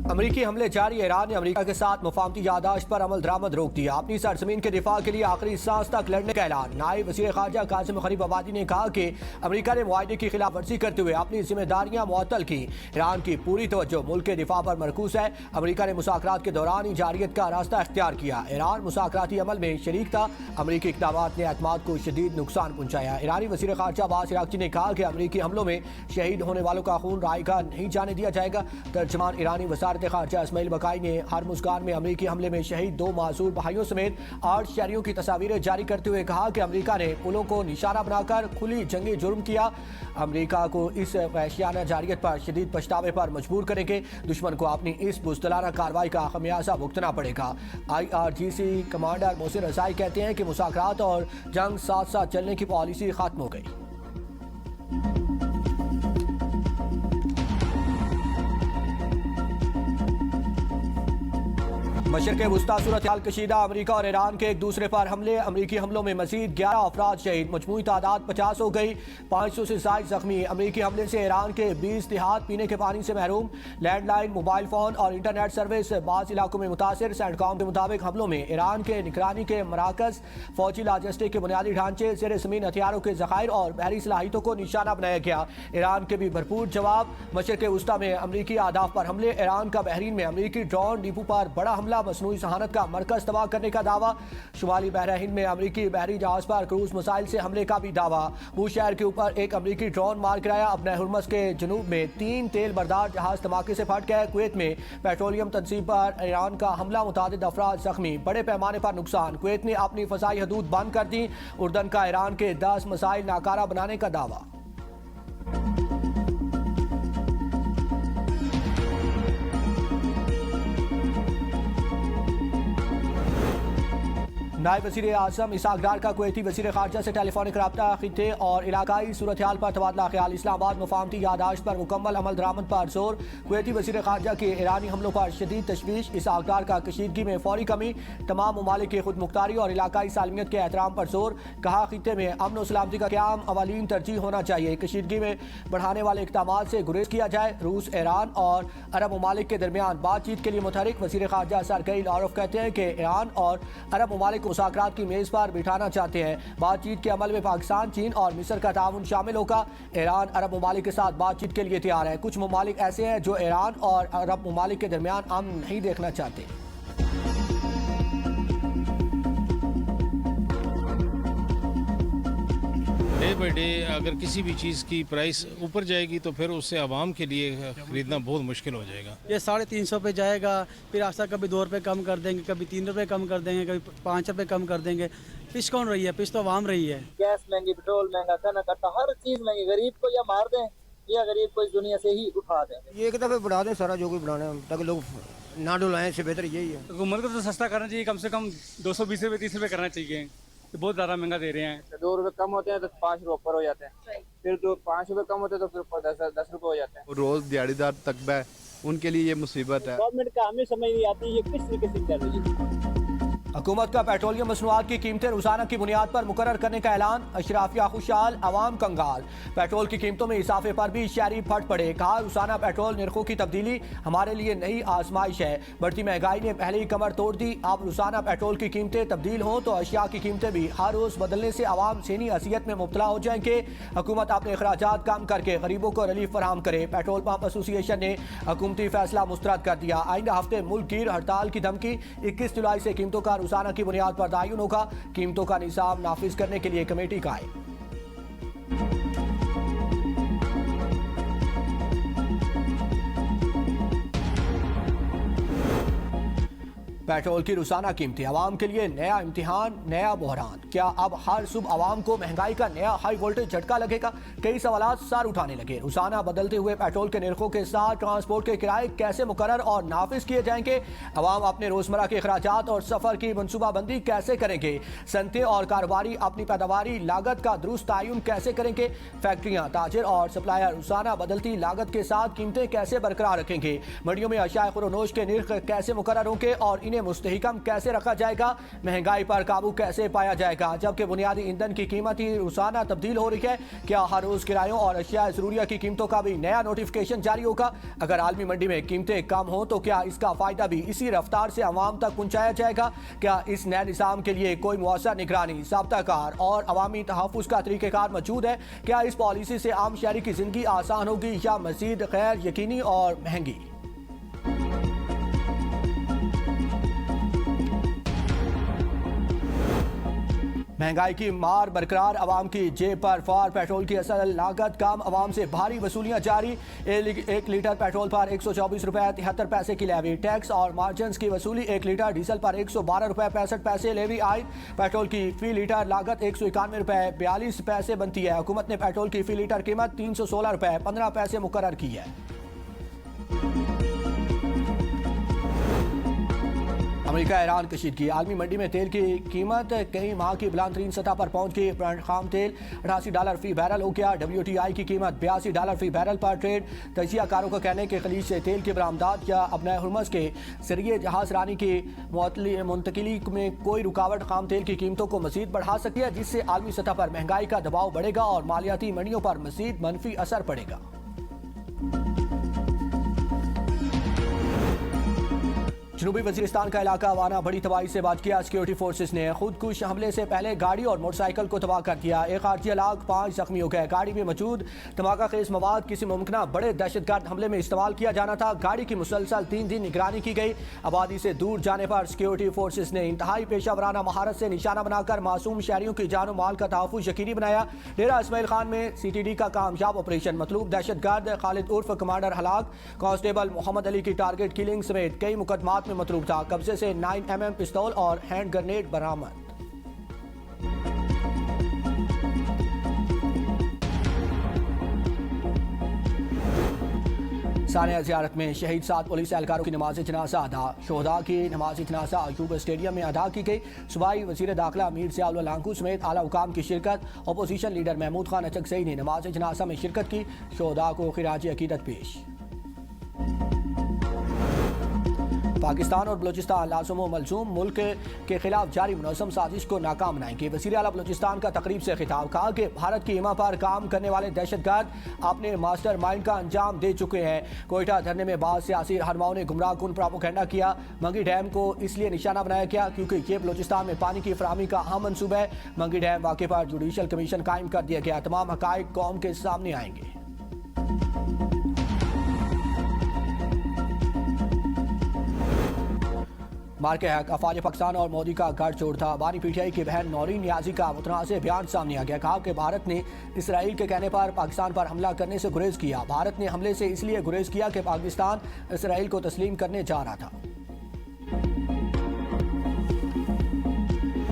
अमरीकी हमले जारी। ईरान ने अमरीका के साथ मुफाहमती यादाश्त पर अमल दरामद रोक दिया। अपनी सरजमीन के दिफा के लिए आखिरी सांस तक लड़ने का ऐलान। नायब वज़ीर ख़ारजा कासिम गरीब आबादी ने कहा कि अमरीका ने मुआहदे की खिलाफ वर्जी करते हुए अपनी जिम्मेदारियां मुअत्तल की। ईरान की पूरी तवज्जो मुल्क के दिफा पर मरकूज है। अमरीका ने मुज़ाकरात के दौरान ही जारियत का रास्ता इख्तियार किया। ईरान मुज़ाकराती अमल में शरीक था। अमरीकी इक़दामात ने एतमाद को शदीद नुकसान पहुंचाया। ईरानी वज़ीर ख़ारजा अब्बास इराक़ची ने कहा कि अमरीकी हमलों में शहीद होने वालों का खून रायगा नहीं जाने दिया जाएगा। तर्जमान ईरानी वज़ारत ख़ारजा इस्माइल बकाई ने हरमुज़गान में अमरीकी हमले में शहीद 2 मासूर भाइयों समेत 8 शहरियों की तस्वीरें जारी करते हुए कहा कि अमरीका ने पुलों को निशाना बनाकर खुली जंगी जुर्म किया। अमरीका को इस वहशियाना जारियत पर शदीद पछतावे पर मजबूर करेंगे। दुश्मन को अपनी इस बुज़दिलाना कार्रवाई का खमियाजा भुगतना पड़ेगा। IRGC कमांडर मोहसिन रज़ाई कहते हैं कि मुज़ाकरात और जंग साथ साथ चलने की पॉलिसी खत्म हो गई। मशरक़े वुस्ता सूरत हाल कशीदा। अमरीका और ईरान के एक दूसरे पर हमले। अमरीकी हमलों में मजीद 11 अफराद शहीद। मजमूई तादाद 50 हो गई। 500 से ज़ायद जख्मी। अमरीकी हमले से ईरान के 20 देहात पीने के पानी से महरूम। लैंडलाइन, मोबाइल फ़ोन और इंटरनेट सर्विस बाज़ इलाकों में मुतासर। सेंटकॉम के मुताबिक हमलों में ईरान के निगरानी के मराकज़, फौजी लॉजिस्टिक के बुनियादी ढांचे, ज़ेर ज़मीन हथियारों के ज़खायर और बहरी सलाहियतों को निशाना बनाया गया। ईरान के भी भरपूर जवाब। मशरक़े वुस्ता में अमरीकी अहदाफ पर हमले। ईरान का बहरीन में अमरीकी ड्रोन डिपो पर बड़ा हमला। मसनूई जहानत का मरकज तबाह करने का दावा। शुमाली बहरा हिंद में अमरीकी बहरी जहाज पर क्रूज मिसाइल से हमले का भी दावा। बूश शहर के ऊपर एक अमरीकी ड्रोन मार गिराया। अपने हुर्मस के जनूब में 3 तेल बरदार जहाज धमाके से फट गए। कुवैत में पेट्रोलियम तंजीम पर ईरान का हमला, मुतादिद अफराद जख्मी। बड़े पैमाने पर नुकसान। कुवैत ने अपनी फ़ज़ाई हदूद बंद कर दी। उर्दन का ईरान के 10 मिसाइल नाकारा बनाने का दावा। नायब वज़ीर आज़म इसहाक़ डार का कुवैती वज़ीर ख़ारजा से टेलीफोनिक रब्ता। खित्ते और इलाकाई सूरत हाल पर तबादला ख्याल। इस्लामाबाद मुफाहमती यादाश्त पर मुकम्मल अमल दरामद पर जोर। कुवैती वज़ीर ख़ारजा के ईरानी हमलों पर शदीद तशवीश। इसहाक़ डार का कशीदगी में फौरी कमी। तमाम ममालिक की खुद मुख्तारी और इलाकाई सालमियत के एहतराम पर जोर। कहा खित्ते में अमन और सलामती का क़याम अवलीन तरजीह होना चाहिए। कशीदगी में बढ़ाने वाले इक़दामात से गुरेज किया जाए। रूस, ईरान और अरब ममालिक के दरमियान बातचीत के लिए मुतहरिक। वज़ीर ख़ारजा सरगई लारोफ कहते हैं कि ईरान और अरब ममालिक मुज़ाकरात की मेज़ पर बिठाना चाहते हैं। बातचीत के अमल में पाकिस्तान, चीन और मिस्र का ताउन शामिल होगा। ईरान अरब ममालिक के साथ बातचीत के लिए तैयार है। कुछ ममालिक ऐसे हैं जो ईरान और अरब ममालिक के दरमियान अमन नहीं देखना चाहते। डे बाई डे अगर किसी भी चीज़ की प्राइस ऊपर जाएगी तो फिर उससे आवाम के लिए ख़रीदना बहुत मुश्किल हो जाएगा। ये 350 पे जाएगा, फिर आस्ता कभी 2 रुपये कम कर देंगे, कभी 3 रुपये कम कर देंगे, कभी 5 रुपये कम कर देंगे। पिछ कौन रही है? पिछ तो आवाम रही है। गैस महंगी, पेट्रोल महंगा, कनक आटा, हर चीज़ महंगी। गरीब को या मार दें या गरीब को इस दुनिया से ही उठा दें। ये एक दफ़े बढ़ा दें सारा जो कोई बढ़ाना है, ताकि लोग ना डुलाएं। से बेहतर यही है। हुकूमत को तो सस्ता करना चाहिए। कम से कम 220 रुपये 30 रुपये करना चाहिए। तो बहुत ज़्यादा महंगा दे रहे हैं। 2 रुपये कम होते हैं तो 5 रुपये ऊपर हो जाते हैं। फिर 5 रुपये कम होते हैं तो फिर 10 रुपये हो जाते हैं। रोज़ दिहाड़ीदार तकबा, उनके लिए ये मुसीबत है। गवर्नमेंट का हमें समझ नहीं आती ये किस तरीके से कर रही है। हुकूमत का पेट्रोलियम मसनूआत की कीमतें रोजाना की बुनियाद पर मुकर्रर करने का ऐलान। अशराफिया खुशहाल, अवाम कंगाल। पेट्रोल की कीमतों में इजाफे पर भी शहरी फट पड़े। कहा रोजाना पेट्रोल निर्खों की तब्दीली हमारे लिए नई आजमाइश है। बढ़ती महंगाई ने पहले ही कमर तोड़ दी। अब रोजाना पेट्रोल की कीमतें तब्दील हों तो अशिया की कीमतें भी हर रोज बदलने से अवाम सेनी असियत में मुब्तला हो जाएंगे। हुकूमत अपने अखराजात कम करके गरीबों को रिलीफ फराहम करे। पेट्रोल पंप एसोसिएशन ने हुकूमती फैसला मुस्तरद कर दिया। आइंदा हफ्ते मुल्क गिर हड़ताल की धमकी। 21 जुलाई से कीमतों का रोजाना की बुनियाद पर तयन होगा। कीमतों का निज़ाम नाफिज करने के लिए कमेटी कायम। पेट्रोल की रोजाना कीमतें अवाम के लिए नया इम्तिहान, नया बहरान। क्या अब हर सुबह अवाम को महंगाई का नया हाई वोल्टेज झटका लगेगा? कई सवाल सर उठाने लगे। रोजाना बदलते हुए पेट्रोल के निर्खों के साथ ट्रांसपोर्ट के किराए कैसे मुकर्रर और नाफिज किए जाएंगे? अवाम अपने रोजमर्रा के अखराजात और सफर की मनसूबाबंदी कैसे करेंगे? सनतें और कारोबारी अपनी पैदावारी लागत का दुरुस्त तयन कैसे करेंगे? फैक्ट्रियां, ताजिर और सप्लायर रोजाना बदलती लागत के साथ कीमतें कैसे बरकरार रखेंगे? मंडियों में अशिया खुरोनोश के निर्ख कैसे मुकर्रर होंगे और इन्हें इन्हें मुस्तहकम कैसे रखा जाएगा, महंगाई पर काबू कैसे पाया जाएगा, जबकि बुनियादी ईंधन की कीमत ही रोजाना तब्दील हो रही है। क्या हर रोज किरायों और अशिया ज़रूरिया की कीमतों का भी नया नोटिफिकेशन जारी होगा? अगर आलमी मंडी में कीमतें कम हो तो क्या इसका फायदा भी इसी रफ्तार से अवाम तक पहुंचाया जाएगा? क्या इस नए निज़ाम के लिए कोई मुअस्सर निगरानी, ज़ाब्ताकार और अवामी तहफ़्फ़ुज़ का तरीक़ेकार मौजूद है? क्या इस पॉलिसी से आम शहरी की ज़िंदगी आसान होगी या मज़ीद गैर यकीनी और महंगी? महंगाई की मार बरकरार, अवाम की जेब पर फार पेट्रोल की असल लागत कम, अवाम से भारी वसूलियां जारी। 1 लीटर पेट्रोल पर 124 रुपए 73 पैसे की लेवी, टैक्स और मार्जिन की वसूली। 1 लीटर डीजल पर 112 रुपए 65 पैसे लेवी आई। पेट्रोल की फी लीटर लागत 191 रुपए 42 पैसे बनती है। हुकूमत ने पेट्रोल की फी लीटर कीमत 316 रुपए 15 पैसे मुकर्रर की है। अमेरिका ईरान कशीदगी, आलमी मंडी में तेल की कीमत कई माह की बुलंद तरीन सतह पर पहुंच गई। ब्रांड खाम तेल $88 फी बैरल हो गया। WTI की कीमत $82 फी बैरल पर ट्रेड। तजियाकारों का कहना है कि खलीज से तेल की बरामदात या अपने हुर्मस के जरिए जहाज रानी की मुंतकिली में कोई रुकावट खाम तेल की कीमतों को मजीद बढ़ा सकती है, जिससे आलमी सतह पर महंगाई का दबाव बढ़ेगा और मालियाती मंडियों पर मजीद मनफी असर पड़ेगा। जनूबी वजीरिस्तान का इलाका वाना बड़ी तबाही से बच गया। सिक्योरिटी फोर्सेस ने खुदकुश हमले से पहले गाड़ी और मोटरसाइकिल को तबाह कर दिया। एक खारजी हलाक, 5 जख्मी हो गए। गाड़ी में मौजूद धमाका खेज मवाद किसी मुमकिन बड़े दहशतगर्द हमले में इस्तेमाल किया जाना था। गाड़ी की मुसलसल 3 दिन निगरानी की गई। आबादी से दूर जाने पर सिक्योरिटी फोर्सेस ने इंतहाई पेशावराना महारत से निशाना बनाकर मासूम शहरियों की जान माल का तहफ़्फ़ुज़ यकीनी बनाया। डेरा इस्माइल खान में CTD का कामयाब ऑपरेशन, मतलूब दहशतगर्द खालिद उर्फ कमांडर हलाक, कांस्टेबल मोहम्मद अली की टारगेट किलिंग समेत कई मुकदमात में मतलूब था। कब्जे से 9mm पिस्तौल और हैंड ग्रेनेड बरामद। सानिया ज़ियारत में शहीद 7 पुलिस एहलकारों की नमाज जनाजा अदा। शोहदा की नमाज जनाजा अयूब स्टेडियम में अदा की गई। सूबाई वज़ीर दाखिला अमीर ज़ियाउल लांकू समेत आला हुकाम की शिरकत। अपोजिशन लीडर महमूद खान अचकज़ई ने नमाज जनाजा में शिरकत की। शोहदा को खिराज अकीदत पेश। पाकिस्तान और बलूचिस्तान लाज़िम व मलज़ूम मुल्क के खिलाफ जारी मुनज़्ज़म साजिश को नाकाम बनाएंगे। वज़ीर आला बलूचिस्तान का तकरीब से खिताब, कहा कि भारत की ईमा पर काम करने वाले दहशतगर्द अपने मास्टर माइंड का अंजाम दे चुके हैं। कोयटा धरने में बाद सियासी रहनुमाओं ने गुमराह कुन प्रोपेगेंडा किया। मंगी डैम को इसलिए निशाना बनाया गया क्योंकि ये बलूचिस्तान में पानी की फराहमी का अहम मनसूबा है। मंगी डैम वाक़े पर जुडिशल कमीशन कायम कर दिया गया। तमाम हक़ाइक़ कौम के सामने आएंगे। मार्के हक, अफवाज पाकिस्तान और मोदी का गढ़ चोर था। बानी PTI की बहन नौरीन नियाजी का मुतनाज़ बयान सामने आ गया। कहा कि भारत ने इसराइल के कहने पर पाकिस्तान पर हमला करने से गुरेज किया। भारत ने हमले से इसलिए गुरेज किया कि पाकिस्तान इसराइल को तस्लीम करने जा रहा था।